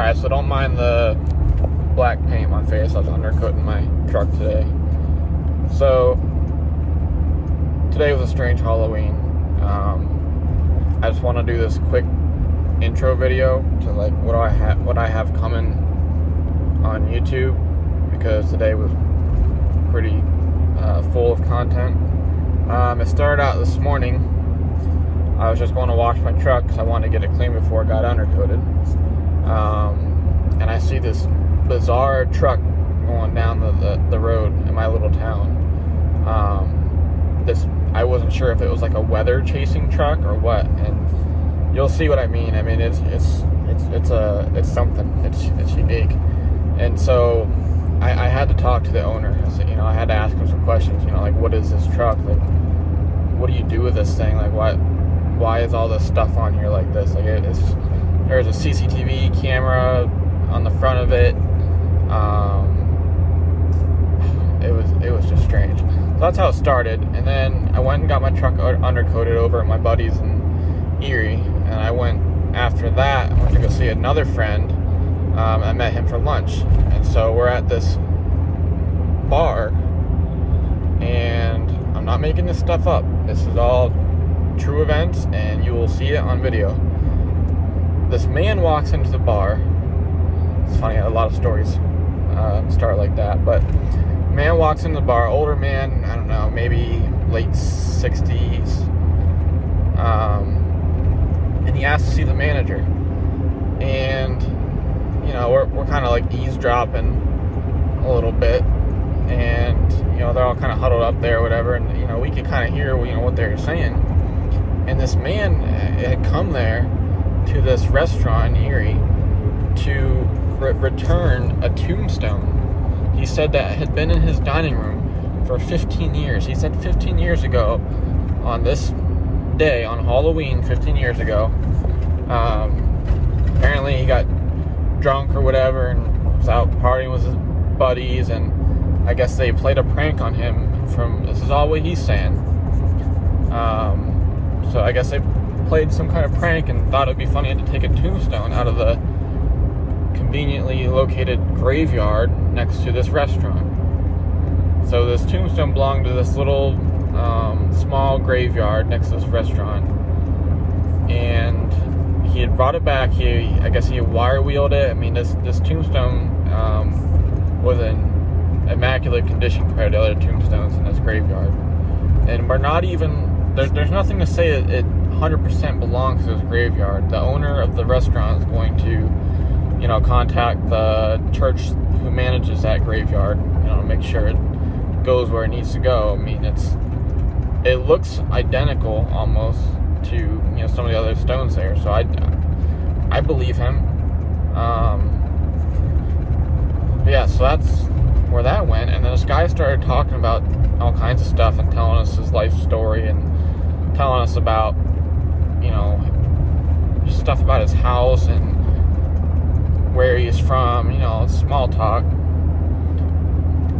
Alright, so don't mind the black paint on my face. I was undercoating my truck today. So, today was a strange Halloween. I just want to do this quick intro video to like what I have coming on YouTube, because today was pretty full of content. It started out this morning. I was just going to wash my truck because I wanted to get it clean before it got undercoated. And I see this bizarre truck going down the road in my little town. I wasn't sure if it was like a weather chasing truck or what, and you'll see what I mean. I mean, it's something. It's unique, and so I had to talk to the owner. So, I had to ask him some questions. Like, what is this truck? Like, what do you do with this thing? Like, why is all this stuff on here like this? Like, there's a CCTV camera on the front of it. It was just strange. So that's how it started. And then I went and got my truck undercoated over at my buddy's in Erie. And I went after that. I went to go see another friend. I met him for lunch. And so we're at this bar. And I'm not making this stuff up. This is all true events, and you will see it on video. This man walks into the bar. It's funny, a lot of stories start like that, but man walks into the bar, older man, I don't know, maybe late 60s, and he asks to see the manager. And we're kind of like eavesdropping a little bit, and they're all kind of huddled up there or whatever, and we could kind of hear what they're saying. And this man had come there to this restaurant in Erie to return a tombstone. He said that had been in his dining room for 15 years. He said 15 years ago, on this day, on Halloween 15 years ago, apparently he got drunk or whatever and was out partying with his buddies, and I guess they played a prank on him this is all what he's saying. So I guess they played some kind of prank and thought it'd be funny to take a tombstone out of the conveniently located graveyard next to this restaurant. So this tombstone belonged to this little small graveyard next to this restaurant, and he had brought it back. I guess he wire wheeled it. I mean, this tombstone was in immaculate condition compared to other tombstones in this graveyard, and we're not even there's nothing to say that it 100% belongs to this graveyard. The owner of the restaurant is going to contact the church who manages that graveyard, to make sure it goes where it needs to go. I mean, it looks identical almost to some of the other stones there, so I believe him. Yeah, so that's where that went. And then this guy started talking about all kinds of stuff and telling us his life story and telling us about just stuff about his house and where he's from, small talk.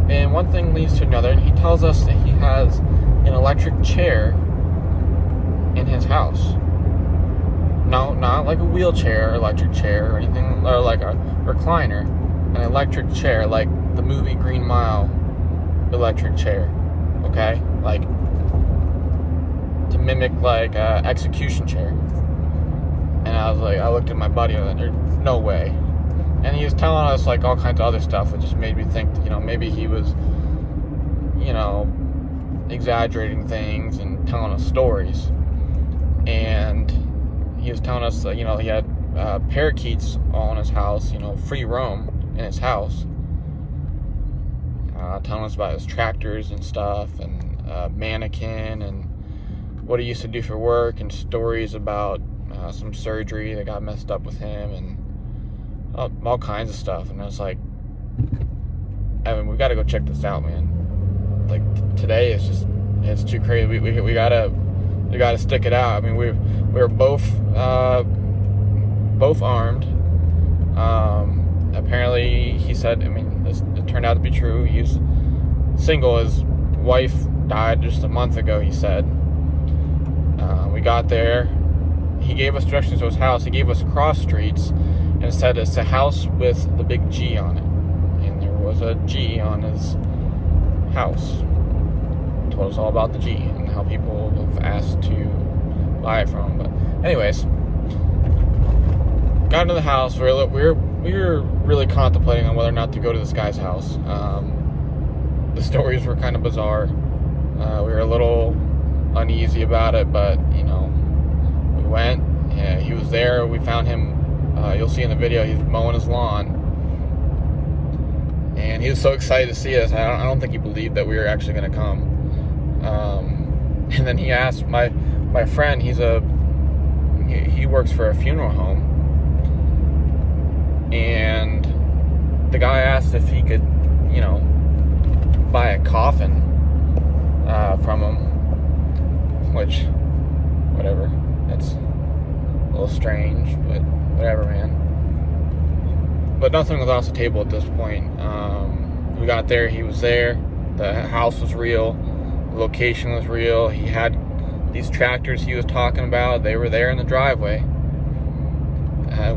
And one thing leads to another, and he tells us that he has an electric chair in his house. No, not like a wheelchair or electric chair or anything, or like a recliner. An electric chair, like the movie Green Mile electric chair. Okay? Like, to mimic like a execution chair. And I looked at my buddy and I was like, there's no way. And he was telling us like all kinds of other stuff, which just made me think, maybe he was, exaggerating things and telling us stories. And he was telling us that, he had parakeets all in his house, free roam in his house. Telling us about his tractors and stuff, and mannequin, and what he used to do for work, and stories about some surgery that got messed up with him, and all kinds of stuff. And I was like, Evan, we got to go check this out, man. Like, today it's too crazy. We gotta stick it out. I mean, we were both armed. Apparently, he said, it turned out to be true. He's single. His wife died just a month ago, he said. We got there. He gave us directions to his house. He gave us cross streets. And and it said it's a house with the big G on it. And there was a G on his house. Told us all about the G and how people have asked to buy it from him. But anyways, got into the house. We were really contemplating on whether or not to go to this guy's house. The stories were kind of bizarre. We were a little uneasy about it, but you know, we went. Yeah, he was there. We found him. You'll see in the video, he's mowing his lawn, and he was so excited to see us. I don't think he believed that we were actually going to come. And then he asked my friend. He works for a funeral home, and the guy asked if he could, you know, buy a coffin from him, which, whatever, that's a little strange, but whatever, man. But nothing was off the table at this point. We got there, he was there, the house was real, the location was real. He had these tractors he was talking about, they were there in the driveway.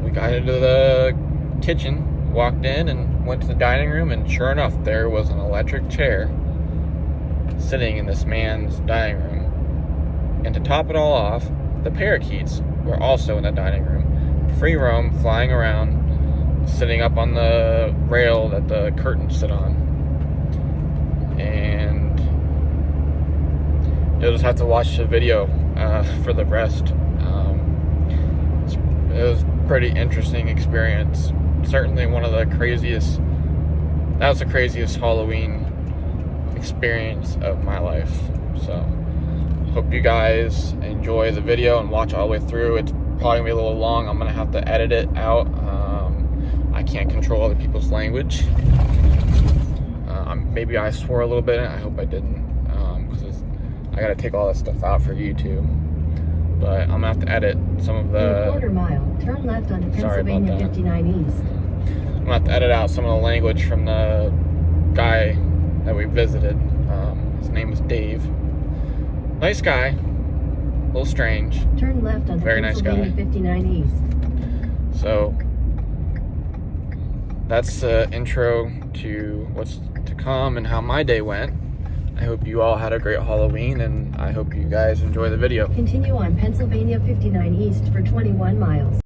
We got into the kitchen, walked in, and went to the dining room, and sure enough, there was an electric chair sitting in this man's dining room. And to top it all off, the parakeets were also in the dining room. Free roam, flying around, sitting up on the rail that the curtains sit on. And you'll just have to watch the video for the rest. It was a pretty interesting experience. Certainly one of the craziest, that was the craziest Halloween experience of my life. So hope you guys enjoy the video and watch all the way through. It's probably gonna be a little long. I'm gonna have to edit it out. I can't control other people's language. Maybe I swore a little bit. I hope I didn't, because I gotta take all that stuff out for YouTube. But I'm gonna have to edit some of the. In a quarter mile, turn left onto Pennsylvania 59 East. I'm gonna have to edit out some of the language from the guy that we visited. His name is Dave. Nice guy, a little strange. Turn left onto Very nice Pennsylvania guy. 59 East. So that's the intro to what's to come and how my day went. I hope you all had a great Halloween, and I hope you guys enjoy the video. Continue on Pennsylvania 59 East for 21 miles.